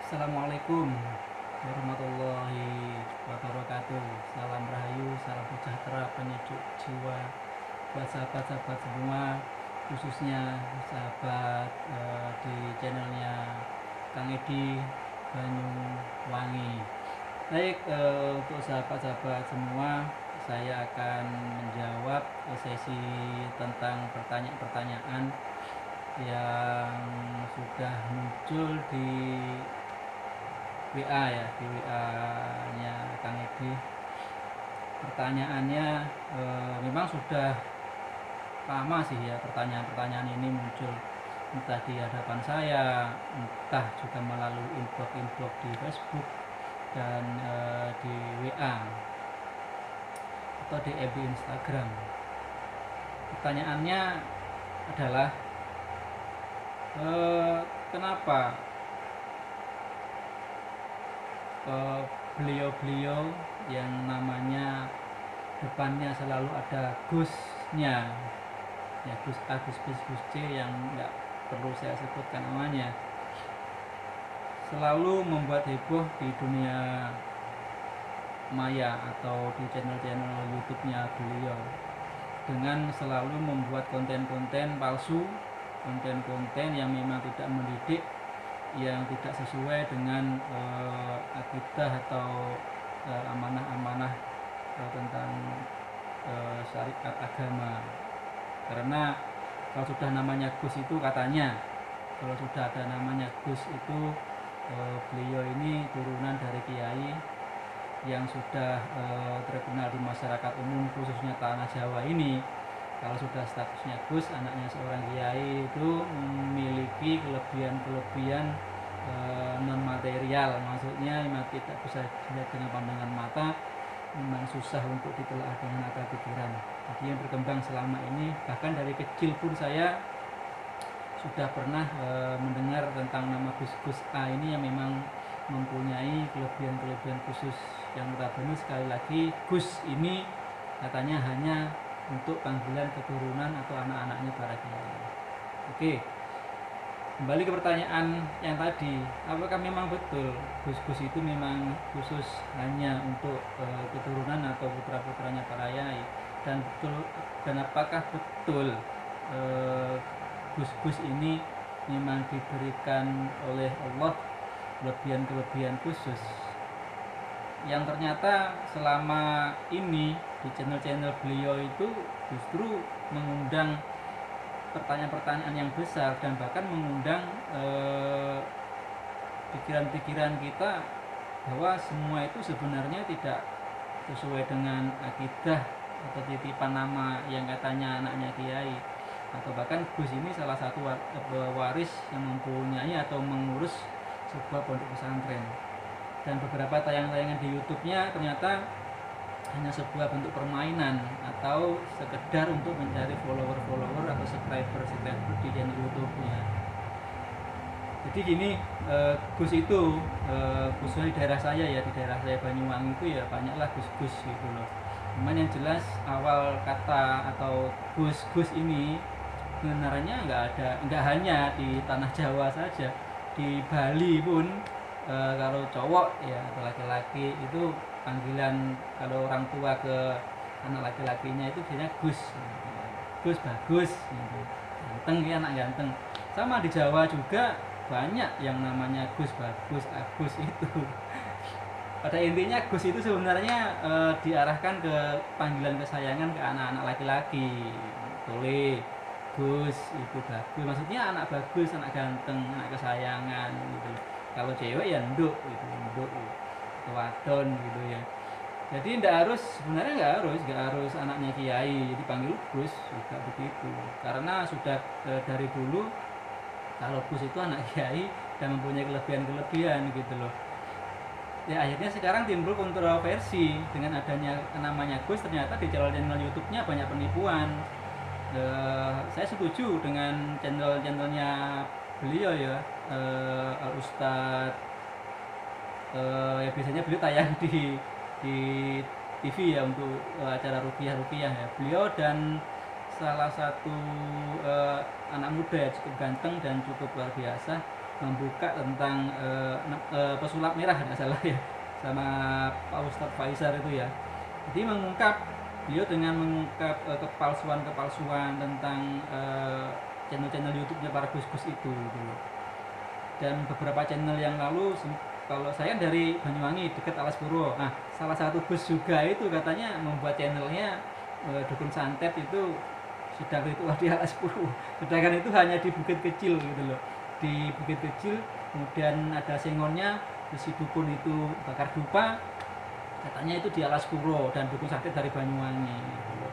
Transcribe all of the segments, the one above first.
Assalamualaikum warahmatullahi wabarakatuh. Salam rahayu, salam sejahtera, penyejuk jiwa buat sahabat-sahabat semua, khususnya sahabat di channelnya Kang Edi Banyuwangi. Baik, untuk sahabat-sahabat semua, saya akan menjawab sesi tentang pertanyaan-pertanyaan yang sudah muncul di WA ya, di WA-nya Kang Edi. Pertanyaannya memang sudah lama sih ya, pertanyaan-pertanyaan ini muncul entah di hadapan saya, entah juga melalui inbox di Facebook dan di WA atau di FB Instagram. Pertanyaannya adalah kenapa beliau-beliau yang namanya depannya selalu ada Gusnya ya, Gus A, Gus B, Gus C, yang nggak perlu saya sebutkan namanya, selalu membuat heboh di dunia maya atau di channel-channel YouTube-nya beliau dengan selalu membuat konten-konten palsu, konten-konten yang memang tidak mendidik, yang tidak sesuai dengan akidah atau amanah-amanah tentang syariat agama. Karena kalau sudah namanya Gus itu, katanya kalau sudah ada namanya Gus itu beliau ini turunan dari kiai yang sudah terkenal di masyarakat umum, khususnya tanah Jawa ini. Kalau sudah statusnya Gus, anaknya seorang kiai, itu memiliki kelebihan-kelebihan non material, maksudnya memang tidak bisa dilihat dengan pandangan mata, memang susah untuk ditelaah dengan akal pikiran. Jadi yang berkembang selama ini, bahkan dari kecil pun saya sudah pernah mendengar tentang nama Gus A ini yang memang mempunyai kelebihan-kelebihan khusus, yang notabene sekali lagi Gus ini katanya hanya untuk panggilan keturunan atau anak-anaknya para kiai. Oke, kembali ke pertanyaan yang tadi, apakah memang betul Gus-Gus itu memang khusus hanya untuk keturunan atau putra-putranya para kiai, dan apakah betul Gus-Gus ini memang diberikan oleh Allah kelebihan-kelebihan khusus yang ternyata selama ini di channel-channel beliau itu justru mengundang pertanyaan-pertanyaan yang besar, dan bahkan mengundang pikiran-pikiran kita bahwa semua itu sebenarnya tidak sesuai dengan akidah atau titipan nama yang katanya anaknya kiai, atau bahkan Gus ini salah satu waris yang mempunyai atau mengurus sebuah pondok pesantren. Dan beberapa tayangan-tayangan di YouTube-nya ternyata hanya sebuah bentuk permainan atau sekedar untuk mencari follower atau subscriber di channel YouTube-nya. Jadi gini, Gus itu khususnya di daerah saya ya, di daerah saya Banyuwangi itu ya banyaklah Gus-Gus gitu loh. Cuman yang jelas awal kata atau Gus ini sebenarnya nggak hanya di tanah Jawa saja, di Bali pun kalau cowok ya atau laki-laki itu panggilan, kalau orang tua ke anak laki-lakinya itu biasanya Gus, Gus bagus gitu. Ganteng ya, anak ganteng. Sama di Jawa juga banyak yang namanya Gus bagus, Agus itu. Pada intinya Gus itu sebenarnya diarahkan ke panggilan kesayangan ke anak-anak laki-laki. Tole Gus itu bagus, maksudnya anak bagus, anak ganteng, anak kesayangan gitu. Kalau cewek ya nduk gitu, nduk gitu, wadon gitu ya. Jadi sebenarnya nggak harus anaknya kiai jadi panggil Gus, juga begitu. Karena sudah dari dulu kalau Gus itu anak kiai dan mempunyai kelebihan-kelebihan gitu loh. Ya akhirnya sekarang timbul kontroversi dengan adanya namanya Gus, ternyata di channel YouTube-nya banyak penipuan. Saya setuju dengan channelnya beliau ya, Al Ustadz, ya biasanya beliau tayang di TV ya untuk acara rukiah ya. Beliau dan salah satu anak muda ya, cukup ganteng dan cukup luar biasa, membuka tentang pesulap merah tidak salah ya, sama Pak Ustadz Faisar itu ya. Jadi beliau dengan mengungkap kepalsuan tentang channel-channel YouTube-nya para gus-gus itu gitu loh. Dan beberapa channel yang lalu, kalau saya dari Banyuwangi dekat Alas Purwo, nah salah satu gus juga itu katanya membuat channelnya Dukun Santet itu sedang ritual di Alas Purwo, sedangkan itu hanya di Bukit Kecil gitu loh, di Bukit Kecil. Kemudian ada sengonnya, si dukun itu bakar dupa, katanya itu di Alas Purwo, dan Dukun Santet dari Banyuwangi gitu loh.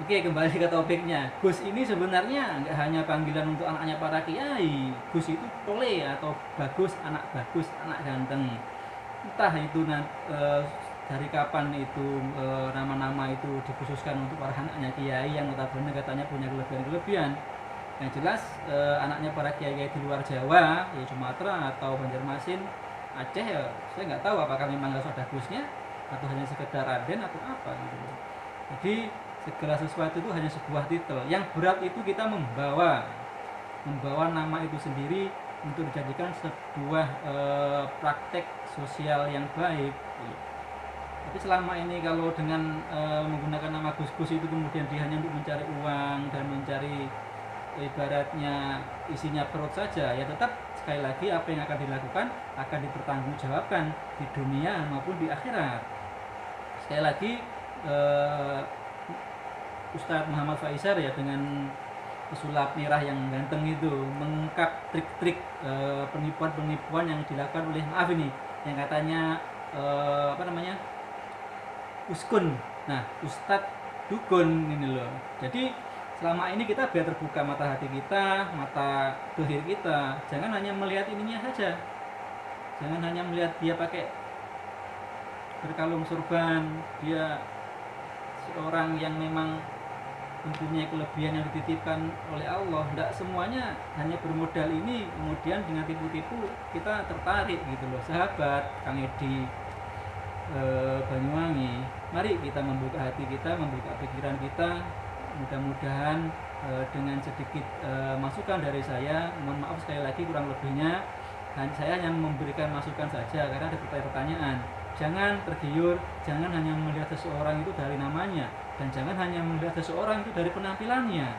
Oke, kembali ke topiknya. Gus ini sebenarnya nggak hanya panggilan untuk anaknya para kiai. Gus itu tole atau bagus, anak ganteng. Entah itu dari kapan itu nama-nama itu dikhususkan untuk para anaknya kiai yang notabene katanya punya kelebihan-kelebihan. Yang jelas anaknya para kiai di luar Jawa, ya Sumatera atau Banjarmasin, Aceh, ya saya nggak tahu apakah memang harus ada Gusnya atau hanya sekedar Raden atau apa gitu. Jadi segala sesuatu itu hanya sebuah titel. Yang berat itu kita membawa nama itu sendiri untuk dijadikan sebuah praktek sosial yang baik. Tapi selama ini kalau dengan menggunakan nama gus-gus itu kemudian dia hanya untuk mencari uang dan mencari ibaratnya isinya perut saja, ya tetap sekali lagi apa yang akan dilakukan akan dipertanggungjawabkan di dunia maupun di akhirat. Sekali lagi Ustadz Muhammad Faisar ya dengan pesulap merah yang ganteng itu mengungkap trik-trik penipuan-penipuan yang dilakukan oleh yang katanya uskun. Nah, Ustadz dukun ini loh. Jadi selama ini kita biar terbuka mata hati kita, mata dohir kita, jangan hanya melihat ininya saja, jangan hanya melihat dia pakai berkalung sorban, dia seorang yang memang mempunyai kelebihan yang dititipkan oleh Allah. Tidak semuanya hanya bermodal ini, kemudian dengan tipu-tipu kita tertarik gitu loh. Sahabat Kang Edi Banyuwangi, mari kita membuka hati kita, membuka pikiran kita. Mudah-mudahan dengan sedikit masukan dari saya, mohon maaf sekali lagi kurang lebihnya, saya hanya memberikan masukan saja karena ada pertanyaan. Jangan tergiur, jangan hanya melihat seseorang itu dari namanya, dan jangan hanya melihat seseorang itu dari penampilannya.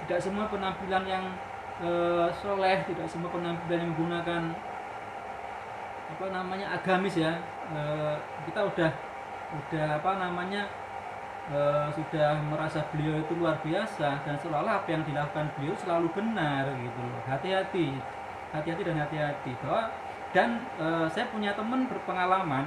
Tidak semua penampilan yang soleh, tidak semua penampilan yang menggunakan agamis ya. Kita udah sudah merasa beliau itu luar biasa dan seolah-olah apa yang dilakukan beliau selalu benar gitu loh. Hati-hati bahwa saya punya teman berpengalaman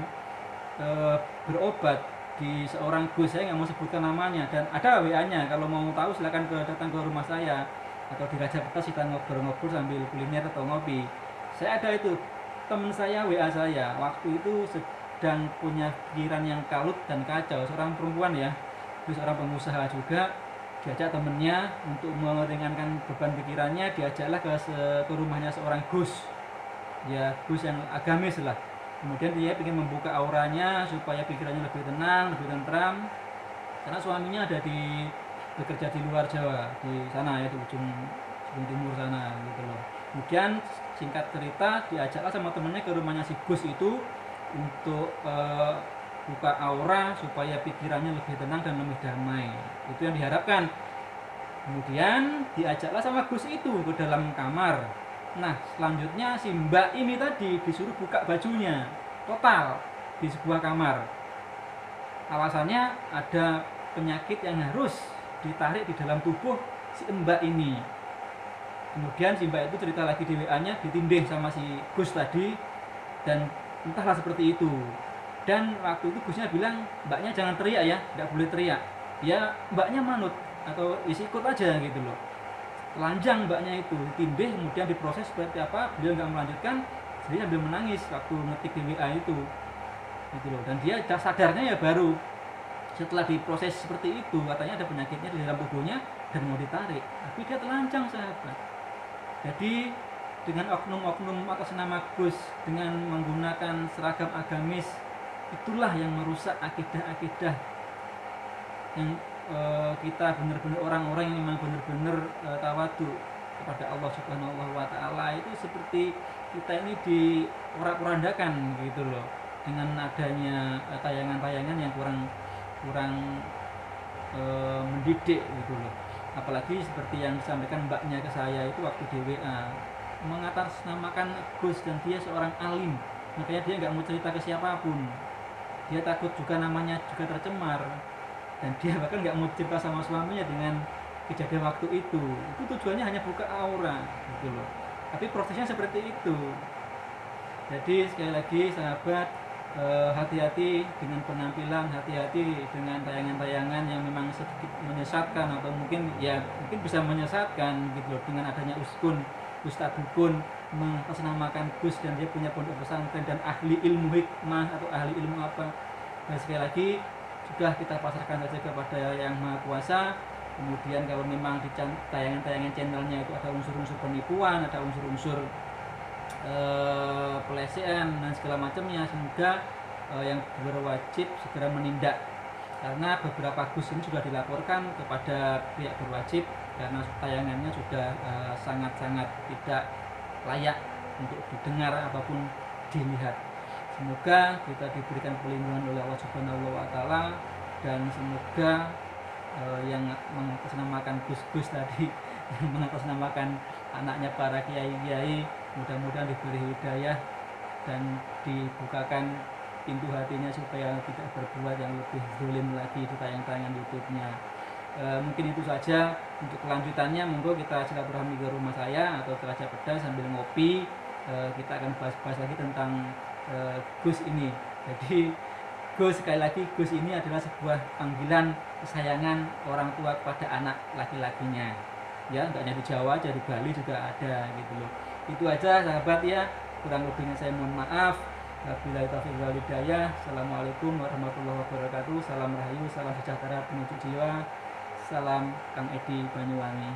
berobat di seorang gus, saya nggak mau sebutkan namanya, dan ada WA-nya, kalau mau tahu silakan datang ke rumah saya atau di Raja Petas, kita ngobrol-ngobrol sambil kuliner atau ngopi. Saya ada itu teman saya WA saya waktu itu sedang punya pikiran yang kalut dan kacau, seorang perempuan ya, seorang pengusaha juga, diajak temennya untuk meringankan beban pikirannya, diajaklah ke rumahnya seorang gus, ya gus yang agamis lah. Kemudian dia ingin membuka auranya supaya pikirannya lebih tenang, lebih tentram, karena suaminya bekerja di luar Jawa, di sana ya, di ujung timur sana gitu loh. Kemudian singkat cerita diajaklah sama temennya ke rumahnya si gus itu untuk buka aura supaya pikirannya lebih tenang dan lebih damai. Itu yang diharapkan. Kemudian diajaklah sama gus itu ke dalam kamar. Nah, selanjutnya si mbak ini tadi disuruh buka bajunya total di sebuah kamar. Alasannya ada penyakit yang harus ditarik di dalam tubuh si mbak ini. Kemudian si mbak itu cerita lagi di WA-nya, ditindih sama si gus tadi, dan entahlah seperti itu. Dan waktu itu gusnya bilang, mbaknya jangan teriak ya, tidak boleh teriak. Ya mbaknya manut atau isi ikut aja gitu loh. Telanjang mbaknya itu, ditindih, kemudian diproses seperti apa, beliau nggak melanjutkan, jadi sambil menangis waktu ngetik di WA itu gitu loh. Dan dia sadarnya ya baru setelah diproses seperti itu, katanya ada penyakitnya di dalam tubuhnya dan mau ditarik, tapi dia telanjang sahabat. Jadi dengan oknum-oknum atas nama gus, dengan menggunakan seragam agamis, itulah yang merusak akidah-akidah yang kita benar-benar orang-orang yang memang benar-benar tawadu, kepada Allah Subhanahu wa taala itu seperti kita ini diporak-porandakan gitu loh, dengan adanya tayangan-tayangan yang kurang kurang mendidik gitu loh. Apalagi seperti yang disampaikan mbaknya ke saya itu waktu di WA, mengatasnamakan Gus dan dia seorang alim, makanya dia nggak mau cerita ke siapapun, dia takut juga namanya juga tercemar, dan dia bahkan nggak mau cerita sama suaminya dengan kejadian waktu itu tujuannya hanya buka aura gitu loh. Tapi prosesnya seperti itu. Jadi sekali lagi sahabat, hati-hati dengan penampilan, hati-hati dengan tayangan-tayangan yang memang sedikit menyesatkan, atau mungkin bisa menyesatkan gitu loh, dengan adanya ustadz dukun mengatasnamakan Gus dan dia punya pondok pesantren dan ahli ilmu hikmah atau ahli ilmu apa. Dan sekali lagi sudah kita pasarkan saja kepada yang maha kuasa. Kemudian kalau memang di tayangan-tayangan channelnya itu ada unsur-unsur penipuan, ada unsur-unsur pelecehan dan segala macamnya, semoga yang berwajib segera menindak, karena beberapa Gus ini sudah dilaporkan kepada pihak berwajib karena tayangannya sudah sangat-sangat tidak layak untuk didengar ataupun dilihat. Semoga kita diberikan perlindungan oleh Allah Subhanahu wa taala, dan semoga yang mengatasnamakan Gus-Gus tadi, yang mengatasnamakan anaknya para kiai-kiai, mudah-mudahan diberi hidayah dan dibukakan pintu hatinya supaya tidak berbuat yang lebih zalim lagi di tayangan-tayangan YouTube-nya. Mungkin itu saja. Untuk kelanjutannya monggo kita silaturahmi ke rumah saya atau ke Raja Pedas sambil ngopi. Kita akan bahas-bahas lagi tentang Gus ini. Jadi Gus, sekali lagi, Gus ini adalah sebuah panggilan kesayangan orang tua kepada anak laki-lakinya. Ya, enggak hanya di Jawa aja, di Bali juga ada gitu loh. Itu aja sahabat ya. Kurang lebihnya saya mohon maaf. Wabillahi taufiq wal hidayah. Assalamualaikum warahmatullahi wabarakatuh. Salam rahayu, salam sejahtera penuh jiwa. Salam Kang Edi Banyuwangi.